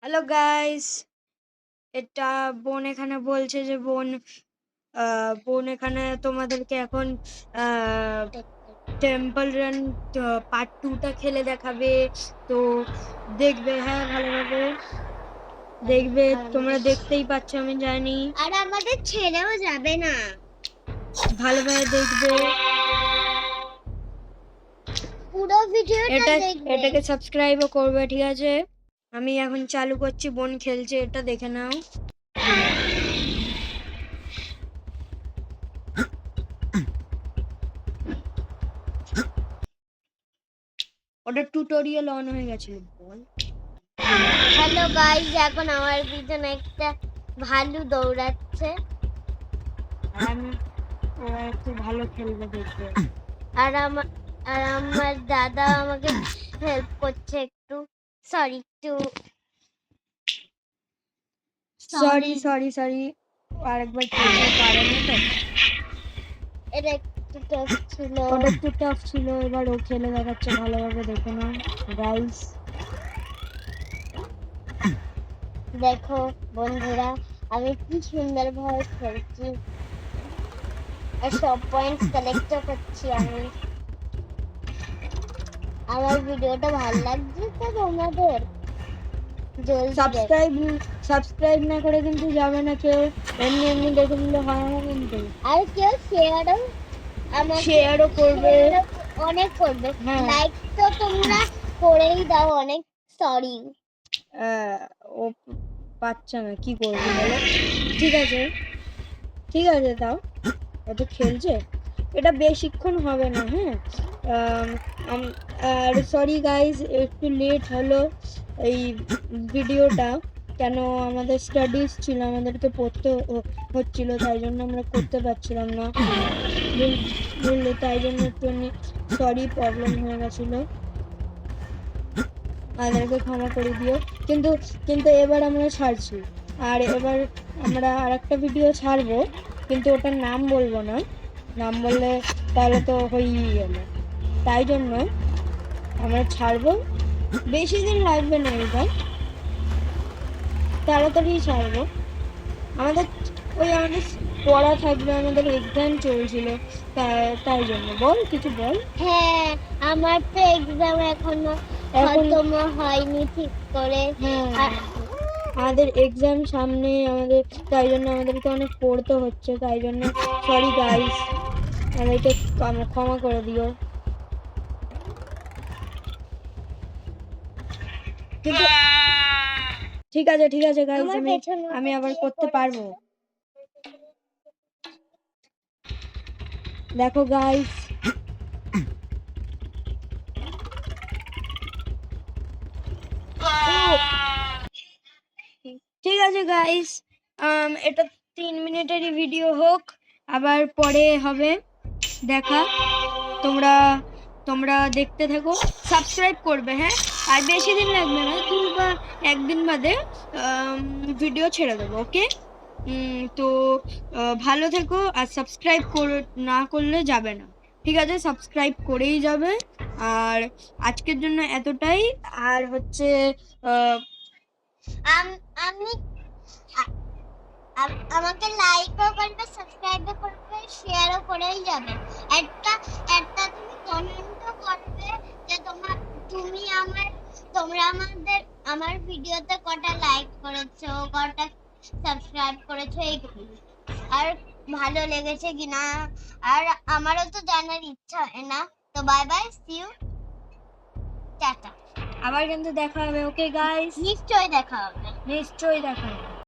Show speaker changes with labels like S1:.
S1: Hello guys, এটা বোন এখানে বলছে যে বোন এখানে তোমাদেরকে এখন টেম্পল রান পার্ট 2টা খেলে দেখাবে। তো দেখবে, হ্যাঁ ভালোভাবে দেখবে, তোমরা দেখতেই পাচ্ছ আমি জানি,
S2: আর আমাদের ছেড়েও যাবে না,
S1: ভালোভাবে দেখবে
S2: পুরো ভিডিওটা দেখবে।
S1: এটাকে সাবস্ক্রাইবও করবে, ঠিক আছে? আমি এখন চালু করছি, বোন খেলছে, এটা দেখে নাও। ওটা টিউটোরিয়াল অন হয়ে গেছিল। বল
S2: হ্যালো গাইস, এখন আমার পিছনে একটা ভালু দৌড়াচ্ছে
S1: ওরা একটু ভালো খেলবে দেখবে।
S2: আর আমার দাদা আমাকে হেল্প করছে একটু।
S1: সরি আরেকবার খেলতে পারে না তো,
S2: এটা একটু টাফ ছিল।
S1: ওটা একটু টাফ ছিল, এবার ও খেলে দেখাচ্ছে, ভালোভাবে দেখে নাও গাইস।
S2: দেখো বন্ধুরা, আমি কি সুন্দর ভাবে খেলছি আর সব পয়েন্টস কালেক্ট করছি আমি। আমার ভিডিওটা ভালো লাগছে তো তোমাদের?
S1: সাবস্ক্রাইব না করে কিন্তু যাবে না কেউ, এমনি দেখে নিলে হয় না কিন্তু।
S2: আর কেউ
S1: শেয়ারও করবে,
S2: অনেক করবে।
S1: হ্যাঁ।
S2: লাইক তো তোমরা করেই দাও অনেক। সরি,
S1: ও পাচ্ছে না, কি করবে বলো? ঠিক আছে তাও ও তো খেলছে, এটা বেশিক্ষণ হবে না। হ্যাঁ, আর সরি গাইজ, একটু লেট হলো এই ভিডিওটা, কেন আমাদের স্টাডিজ ছিল, আমাদেরকে পড়তে হচ্ছিল, তাই জন্য আমরা করতে পারছিলাম না, বুঝলে? তাই জন্য একটু সরি, প্রবলেম হয়ে গেছিলো, আমাদেরকে ক্ষমা করে দিও। কিন্তু এবার আমরা ছাড়ছি, আর এবার আমরা আরেকটা ভিডিও ছাড়বো, কিন্তু ওটার নাম বলবো না, নাম বললে তাহলে তো হয়েই গেল, তাই জন্য আমরা ছাড়বো। বেশি দিন লাগবে না, এটা তাড়াতাড়ি ছাড়বো। আমাদের পড়া থাকবে, আমাদের এক্সাম চলছিল, তাই জন্য। বল, কিছু বল।
S2: হ্যাঁ, আমার তো এক্সাম এখনো খতম হয়নি ঠিক করে।
S1: হ্যাঁ, আমাদের এক্সাম সামনে, তাই জন্য আমাদেরকে অনেক পড়তে হচ্ছে, তাই জন্য সরি গাইস, আমাদেরকে ক্ষমা করে দিও। কিন্তু ঠিক আছে গাইস, আমি আবার করতে পারবো। দেখো গাইস, ঠিক আছে গাইস, এটা 3 মিনিটেরই ভিডিও হোক, আবার পরে হবে দেখা। তোমরা দেখতে থাকো, সাবস্ক্রাইব করবে, হ্যাঁ? আর বেশি দিন লাগবে না, 2 বা 1 দিন বাদে ভিডিও ছেড়ে দেবো, ওকে? তো ভালো থেকো, আর সাবস্ক্রাইব না করলে যাবে না, ঠিক আছে? সাবস্ক্রাইব করেই যাবে। আর আজকের জন্য এতটাই। আর হচ্ছে
S2: আমি আমাকে লাইকও করবে, সাবস্ক্রাইবও করবে, শেয়ারও করেই যাবে। একটা তুমি কমেন্টও করবে যে তোমরা আমার ভিডিওতে কটা লাইক করেছো, কটা সাবস্ক্রাইব করেছো, এইগুলো। আর ভালো লেগেছে কিনা, আর আমারও তো জানার ইচ্ছা হয় না। তো bye bye, see you, tata.
S1: আবার কিন্তু দেখা হবে, ওকে গাইস?
S2: নিশ্চয়ই দেখা হবে।